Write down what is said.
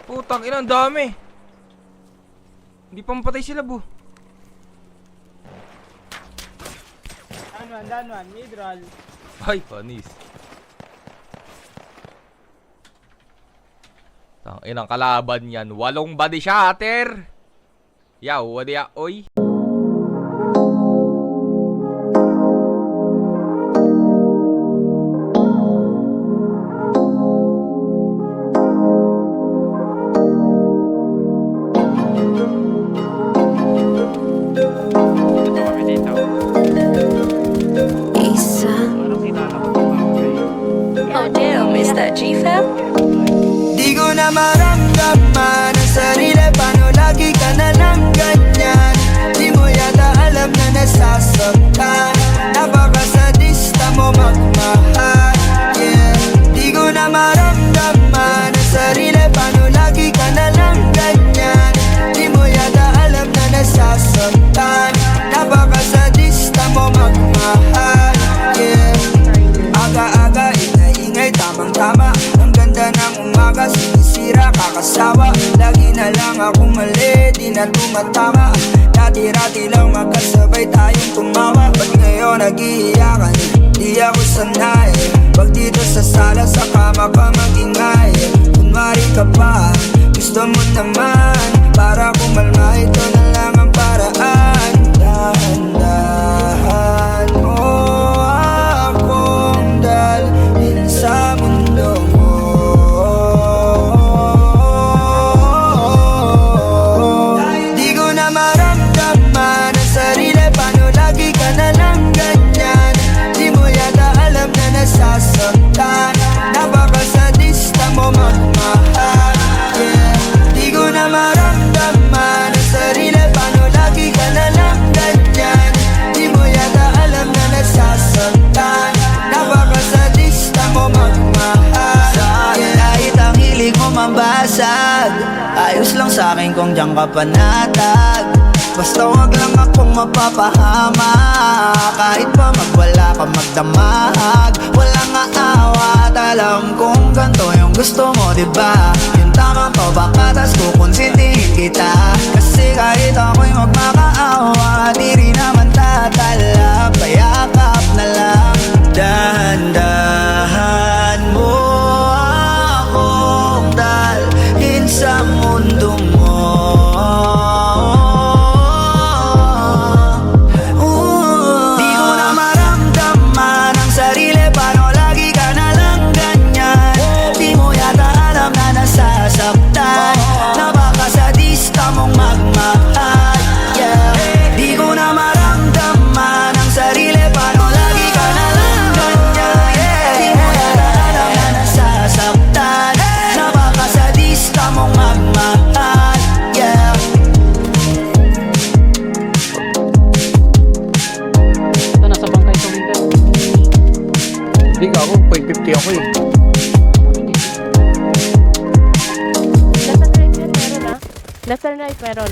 Putang ina, ang dami. Hindi pa mapatay sila, bu. Down one, mid-roll. Ay, panis. Tang inang kalaban yan. 8 body shatter. Yaw, wadi ya, oy. Oh damn, is that G-Fam? Di ko na maramdaman ang sarili, paano lagi ka na lang ganyan? Di mo yata alam na nasasaktan, napakasadista mo magmahal, yeah. Di ko na maramdaman ang sarili, paano lagi ka na lang ganyan? Di mo yata alam na nasasaktan, napakasadista mo magmahal, yeah. Aga-aga, ingay-ingay, tamang-tama. Ang ganda ng umaga, sinisira, kakasawa. Lagi na lang akong mali, di na tumatama. Dati-rati lang magkasabay tayong tumawa. Ba't ngayon nag-iiyakan? Di ako sanay. Pag dito sa sala, sa kama ka mag-ingay. Kunwari ka pa, gusto mo naman. Para kumalma, ito na lang ang paraan. Dahan-dahan mo akong dalhin sa mundo mo. Di ko na maramdaman ang sarili, paano lagi ka na lang ganyan? Di mo yata alam na nasasaktan, napakasadista mo magmahal, yeah. Di ko na maramdaman ang sarili, paano lagi ka na lang ganyan? Di mo yata alam na nasasaktan, napakasadista mo magmahal, yeah. Kahit ang hilig mo mambasag, ayos lang sa'kin kung diyan ka panatag. Basta wag lang akong mapapahama. Kahit pa magwala ka magdamag, walang aawat. Alam kong ganito yung gusto mo, diba? Yung tamang pabakas, kukonsintihin kita. Kasi kahit ako'y magmakaawa, di rin naman tatalab. Payakap na lang. Dahan-dahan mo akong dalhin sa mundo mo. Di ko na maramdaman ang sarili, paano lagi ka na lang ganyan? Di mo yata alam na nasasaktan, napakasadista mong magmahal, yeah. Di ko na maramdaman ang sarili, paano lagi ka na lang ganyan, yeah. Di mo yata alam na nasasaktan, napakasadista mong magmahal, yeah. Ito, nasa bangkay ito, Winter. Hindi ka ako, 0.50 ako eh. Left and right meron ah. Left and right meron.